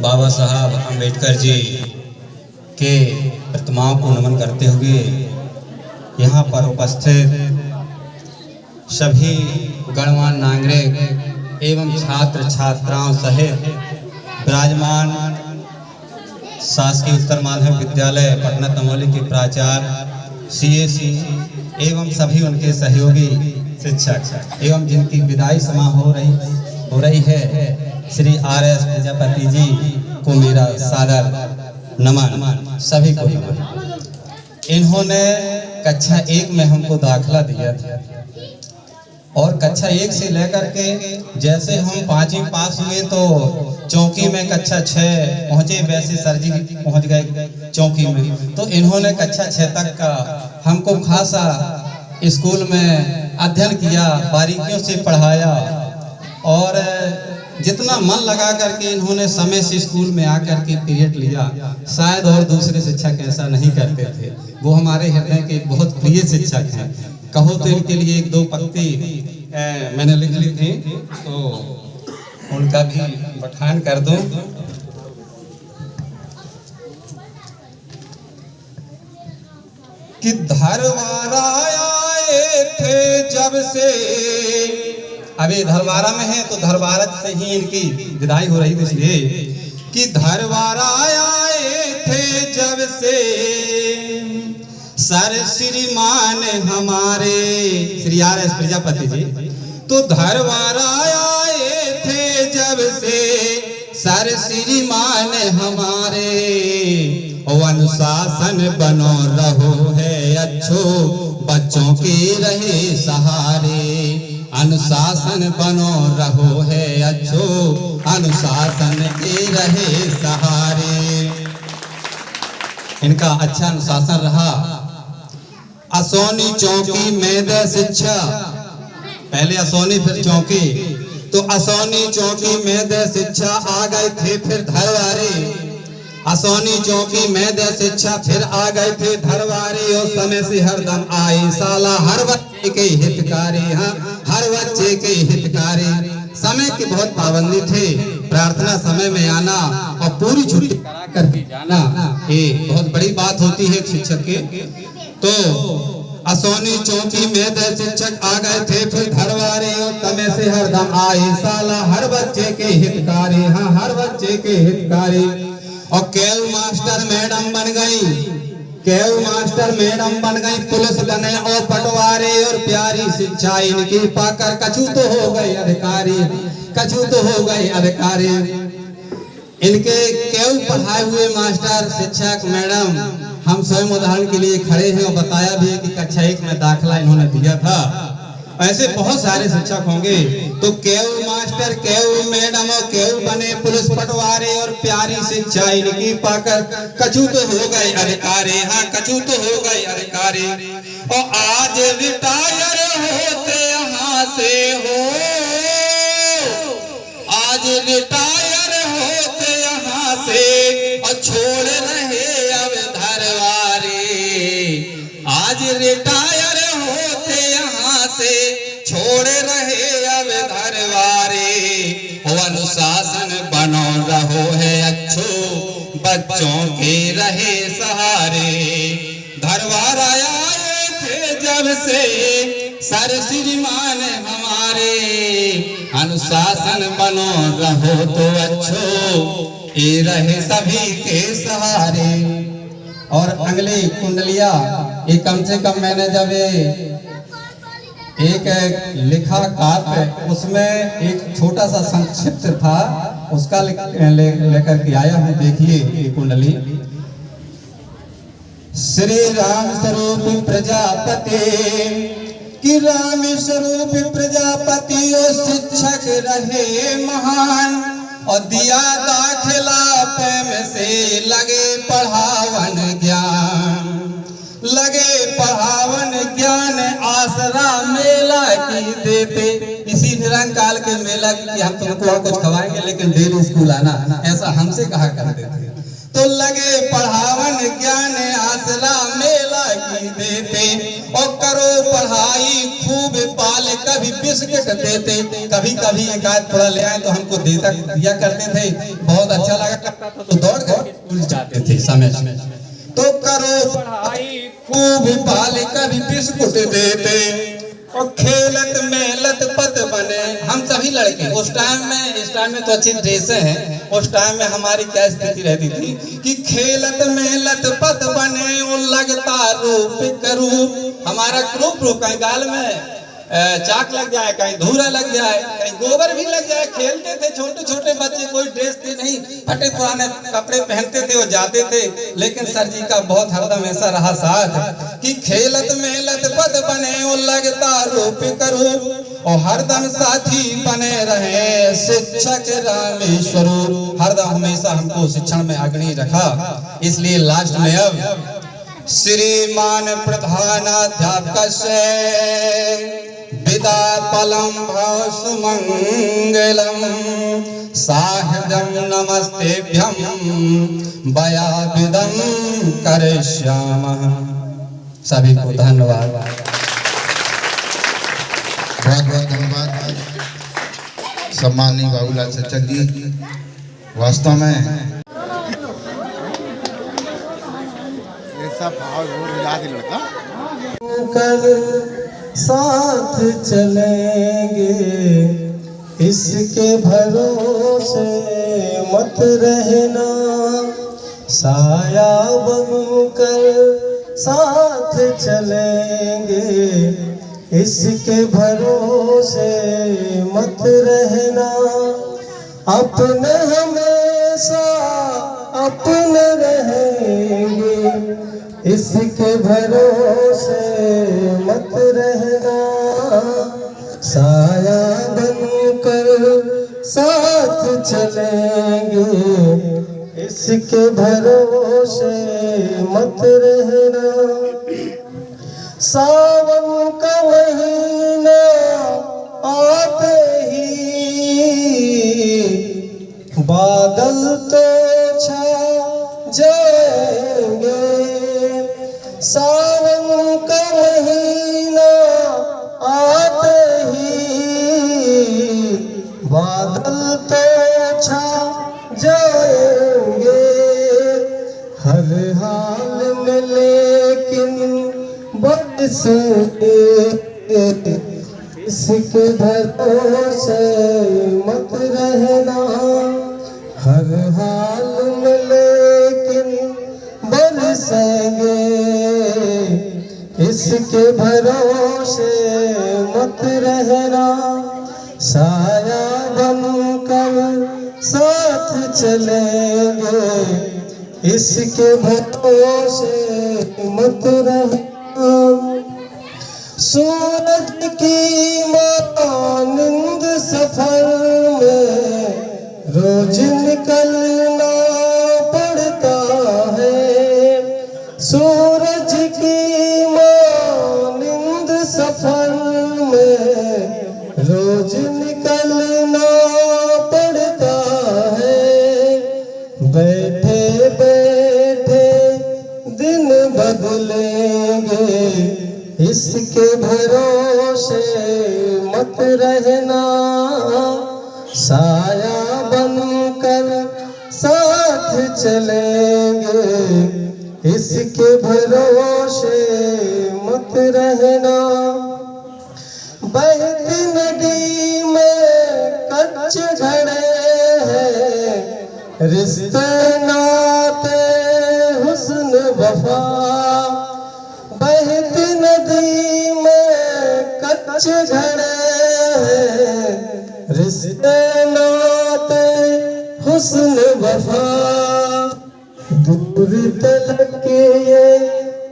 बाबा साहब अम्बेडकर जी के प्रतिमाओं को नमन करते हुए यहाँ पर उपस्थित सभी गणमान्य नागरिक एवं छात्र छात्राओं सहित विराजमान शासकीय उत्तर माध्यमिक विद्यालय पटना तमोली के प्राचार्य CAC एवं सभी उनके सहयोगी शिक्षक एवं जिनकी विदाई समारोह हो रही है, श्री RS प्रजापति जी को मेरा सादर नमन। सभी को नमन। इन्होंने कक्षा 1 में हमको दाखिला दिया था और कक्षा 1 से लेकर के जैसे हम 5वीं पास हुए तो चौकी में कक्षा 6 पहुँचे, वैसे सर जी पहुँच गए चौकी में। तो इन्होंने कक्षा 6 तक का हमको खासा स्कूल में अध्ययन किया, बारीकियों से पढ़ाया और जितना मन लगा करके इन्होंने समय से स्कूल में आकर के पीरियड लिया, शायद और दूसरे शिक्षक ऐसा नहीं करते थे। वो हमारे हृदय के बहुत प्रिय शिक्षक हैं। कहो तो इनके लिए एक दो पंक्ति मैंने लिख ली थी, तो उनका भी बखान कर दूं। कि धरवारा आए थे जब से, अभी धरवारा में है तो धरवारा से ही इनकी विदाई हो रही थी, इसलिए कि धरवारा आए थे जब से सर श्रीमान हमारे, श्री RS प्रजापति जी। तो धरवारा आए थे जब से सर श्रीमान हमारे, अनुशासन बनो रहो है अच्छो बच्चों के रहे सहारे। अनुशासन बनो रहो है अच्छो अनुशासन के रहे सहारे। इनका अच्छा अनुशासन रहा। असोनी चौकी में दे शिक्षा, पहले असोनी फिर चौकी, तो असोनी चौकी में दे शिक्षा आ गए थे फिर धरवारे। असोनी चौकी में दे शिक्षा फिर आ गए थे धरवारे। और समय से हरदम आए साला हर बच्चे के हितकारी, हाँ हर बच्चे के हितकारी। समय की बहुत पाबंदी थे, प्रार्थना समय में आना और पूरी छुट्टी करा करके जाना, ये बहुत बड़ी बात होती है शिक्षक के। तो असोनी चौकी में दे शिक्षक आ गए थे फिर धरवारे। और समय से हरदम आए साला हर बच्चे के हितकारी, हाँ हर बच्चे के हितकारी। और केव मास्टर मैडम बन गई, केव मास्टर मैडम बन गई, पुलिस बने और पटवारी। और प्यारी शिक्षा इनकी पाकर कछु तो हो गए अधिकारी, कछु तो हो गए अधिकारी। इनके केव पढ़ाए हुए मास्टर शिक्षक मैडम हम स्वयं उदाहरण के लिए खड़े हैं और बताया भी है कि कक्षा 1 में दाखिला इन्होंने दिया था। ऐसे बहुत सारे शिक्षक होंगे। तो केव मास्टर, केव मैडम और केव बने पुलिस पटवारी। और प्यारी शिक्षा इनकी पाकर कछु तो हो गए अधिकारी, हाँ कछु तो हो गए अधिकारी। और आज रिटायर होते यहाँ से हो, आज रिटायर होते यहाँ से और छोड़ रहे अब धरवारे। आज रिटायर होते यहाँ से छोड़ रहे अब धरवारे। अनुशासन बनो रहो है अच्छो बच्चों के रहे सहारे। धरवारा आए थे जब से सर श्रीमान हमारे। अनुशासन बनो रहो तो अच्छो ये रहे सभी के सहारे। और अगली कुंडलिया ये कम से कम मैंने जब एक लिखा काव्य, उसमें एक छोटा सा संक्षिप्त था, उसका लेकर के आया हूँ। देखिए ये कुंडली। श्री राम स्वरूप प्रजापति, कि राम स्वरूप प्रजापति और शिक्षक रहे महान। और दिया दाखिला प्रेम से लगे पढ़ावन ज्ञान, लगे पढ़ावन ज्ञान आसरा मेला की देते। इसी निरंकाल के मेला की हम तुमको और कुछ खवाएंगे लेकिन डेली स्कूल आना, ऐसा हमसे कहा करते थे। तो लगे पढ़ावन ज्ञान आसरा मेला की देते। और करो पढ़ाई खूब पाल कभी बिस्किट देते, कभी कभी एक आध थोड़ा ले आए तो हमको दिया करते थे, बहुत अच्छा लगा करता था, तो दौड़ कर स्कूल जाते थे समय समय। तो करो पढ़ाई खूब पाले, कभी बिस्कुट देते, और खेलत मेलत पत बने। हम सभी लड़के उस टाइम में, इस टाइम में तो अच्छी ड्रेसें हैं, उस टाइम में हमारी क्या स्थिति रहती थी कि खेलत मेलत पत बने, वो लगता रूप करूप, हमारा रूप कहीं गाल में चाक लग जाए, कहीं धूरा लग जाए, कहीं गोबर भी लग जाए। खेलते थे छोटे छोटे बच्चे, कोई ड्रेस थे नहीं, फटे पुराने कपड़े पहनते थे और जाते थे। लेकिन सर जी का बहुत हरदम ऐसा रहा साथ कि खेलत मेलत पद बने, वो लगता रूप करूप, और हरदम साथी बने रहे शिक्षक रामेश्वर। हरदम हमेशा हमको शिक्षण में अग्रणी रखा। इसलिए लास्ट में अब श्रीमान प्रधानाध्यापक से विदा पलम भव सुमंगलम, साहृदम नमस्तेभ्यम वयाविदम करिष्यामः। सभी को धन्यवाद। बहुत बहुत धन्यवाद सम्माननीय बाबूलाल सच्चर जी। वास्तव में लड़का कर साथ चलेंगे, इसके भरोसे मत रहना, साया बनकर साथ चलेंगे, इसके भरोसे मत रहना, अपने हमेशा अपने रहेंगे, इसके भरोसे मत रहना, साया बनकर साथ चलेंगे, इसके भरोसे मत रहना। सावन का महीना आते ही बादल तो छा जाएंगे, सावन का महीना आते ही बादल तो छा जाएंगे, हर हाल में लेकिन बरसेंगे, इसके भरोसे मत रहना, हर हाल में लेकिन बरसेंगे, इसके भरोसे मत रहना, साया बनकर साथ चलेंगे, इसके भरोसे मत रहना। सूरज की मानिंद सफर में रोज निकलना पड़ता है, सूरज की मानिंद सफर में रोज निकलना पड़ता है, बैठे बैठे दिन बदलेंगे, इसके भरोसे मत रहना, साया बनकर साथ चलेंगे, इसके भरोसे मत रहना। बहती नदी में कच्चे घड़े हैं, रिश्ते नाते हुस्न वफा, बहती नदी में कच्चे घड़े हैं, रिश्ते नाते हुस्न वफा, दूर तलक ये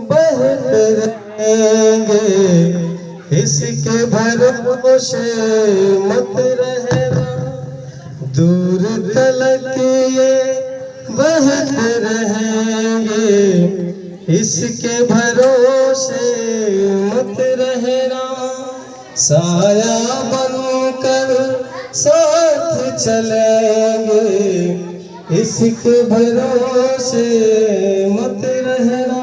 बहते रहेंगे, इसके भरोसे मत रहना, दूर तलक ये बहते रहेंगे, इसके भरोसे मत रहना, साया बनकर साथ चलेंगे, इसके भरोसे मत रहना।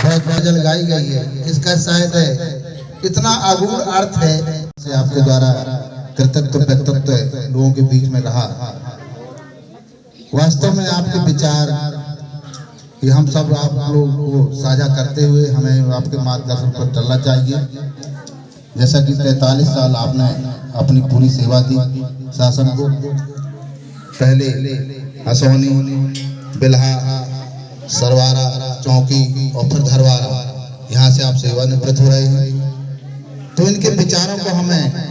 बहुत गजल गाई गई है। इसका शायद है इतना अगूढ़ अर्थ है से आपके द्वारा कृतज्ञ व्यक्तित्व लोगों के बीच में रहा। वास्तव में आपके विचार कि हम सब आप लोग को साझा करते हुए हमें आपके मार्गदर्शन पर चलना चाहिए। जैसा कि 43 साल आपने अपनी पूरी सेवा दी शासन को, पहले हसौनी, बिल्हा, सरवारा, चौकी और फिर धरवारा, यहाँ से आप सेवानिवृत्त हो रहे हैं। तो इनके विचारों को हमें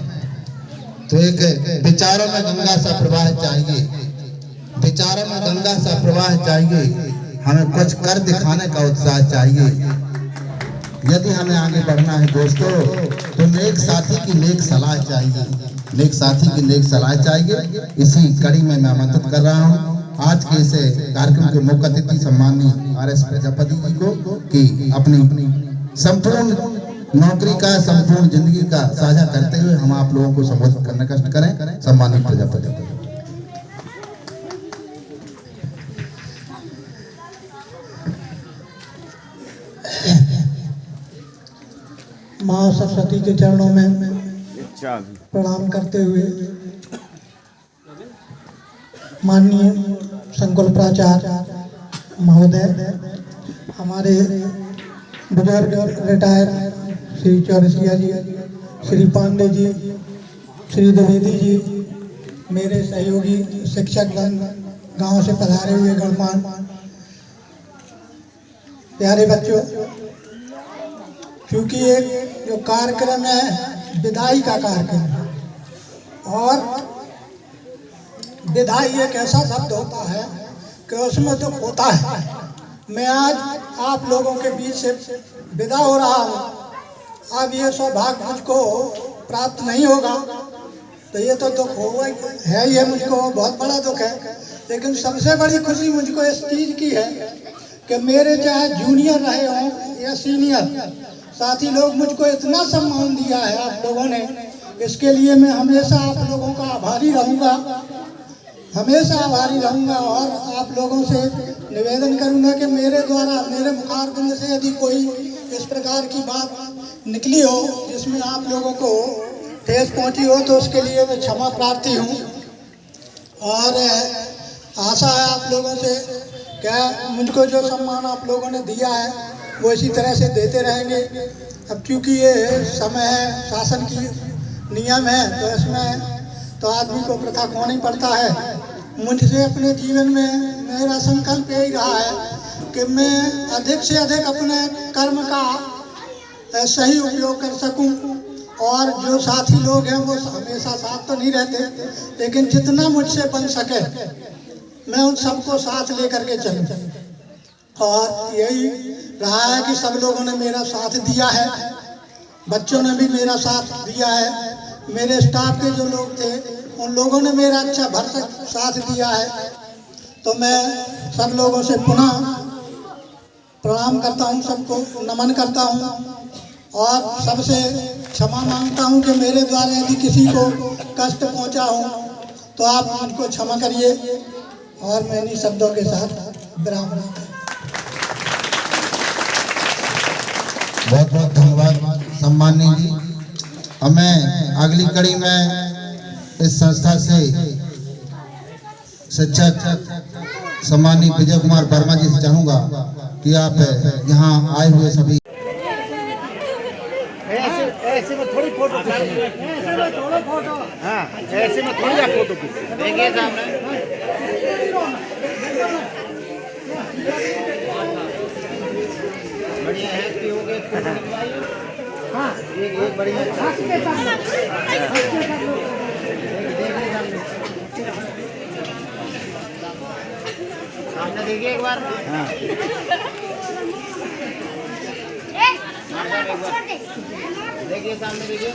तो एक विचारों में गंगा सा प्रवाह चाहिए, विचारों में गंगा सा प्रवाह चाहिए। हमें कुछ कर दिखाने का उत्साह चाहिए। यदि हमें आगे बढ़ना है दोस्तों, तो नेक साथी की नेक सलाह चाहिए, नेक साथी की नेक सलाह चाहिए। इसी कड़ी में मैं आमंत्रित कर रहा हूँ आज के इस कार्यक्रम के मुख्य अतिथि सम्माननीय आर एस प्रजापति जी को कि अपनी संपूर्ण नौकरी का, संपूर्ण जिंदगी का साझा करते हुए हम आप लोगों को संबोधित करने का करें। सम्मानित प्रजापति। माँ सरस्वती के चरणों में प्रणाम करते हुए माननीय संकुल प्राचार्य महोदय, हमारे बुजुर्ग रिटायर श्री चौरसिया जी, श्री पांडे जी, श्री द्विवेदी जी, मेरे सहयोगी शिक्षक गांव से पधारे हुए गणमान्य प्यारे बच्चों, क्योंकि एक जो कार्यक्रम है विदाई का कार्यक्रम है, और विदाई एक ऐसा शब्द होता है कि उसमें दुख होता है। मैं आज आप लोगों के बीच से विदा हो रहा हूँ। अब ये सौभाग्य मुझको प्राप्त नहीं होगा तो ये तो दुख होगा है, ये मुझको बहुत बड़ा दुख है। लेकिन सबसे बड़ी खुशी मुझको इस चीज़ की है कि मेरे चाहे जूनियर रहे हों या सीनियर साथी लोग, मुझको इतना सम्मान दिया है आप लोगों ने, इसके लिए मैं हमेशा आप लोगों का आभारी रहूँगा, हमेशा आभारी रहूँगा। और आप लोगों से निवेदन करूँगा कि मेरे द्वारा, मेरे मुखारबिंद से यदि कोई इस प्रकार की बात निकली हो जिसमें आप लोगों को ठेस पहुँची हो तो उसके लिए मैं क्षमा प्रार्थी हूँ। और आशा है आप लोगों से क्या मुझको जो सम्मान आप लोगों ने दिया है वो इसी तरह से देते रहेंगे। अब क्योंकि ये समय है, शासन की नियम है, तो इसमें तो आदमी को प्रथा खोना ही पड़ता है। मुझसे अपने जीवन में मेरा संकल्प यही रहा है कि मैं अधिक से अधिक अपने कर्म का सही उपयोग कर सकूं। और जो साथी लोग हैं वो हमेशा साथ तो नहीं रहते, लेकिन जितना मुझसे बन सके मैं उन सबको साथ लेकर के चलूं। और यही रहा है कि सब लोगों ने मेरा साथ दिया है, बच्चों ने भी मेरा साथ दिया है, मेरे स्टाफ के जो लोग थे उन लोगों ने मेरा अच्छा भरसक साथ दिया है। तो मैं सब लोगों से पुनः प्रणाम करता हूँ, सबको नमन करता हूँ और सबसे क्षमा मांगता हूँ कि मेरे द्वारा यदि किसी को कष्ट पहुँचा हो तो आप मुझको क्षमा करिए। और मैं इन्हीं शब्दों के साथ विराम रहा। बहुत बहुत धन्यवाद सम्माननीय जी। अब मैं अगली कड़ी में इस संस्था से शिक्षक सम्माननीय विजय कुमार वर्मा जी से चाहूंगा कि आप यहाँ आए हुए सभी ऐसे में थोड़ी फोटो हाँ, ऐसे में थोड़ी आप फोटो देखिए सामने बढ़िया है कि हो गए हाँ, एक बढ़िया सामने देखिए एक बार हाँ। देखिए सामने देखिए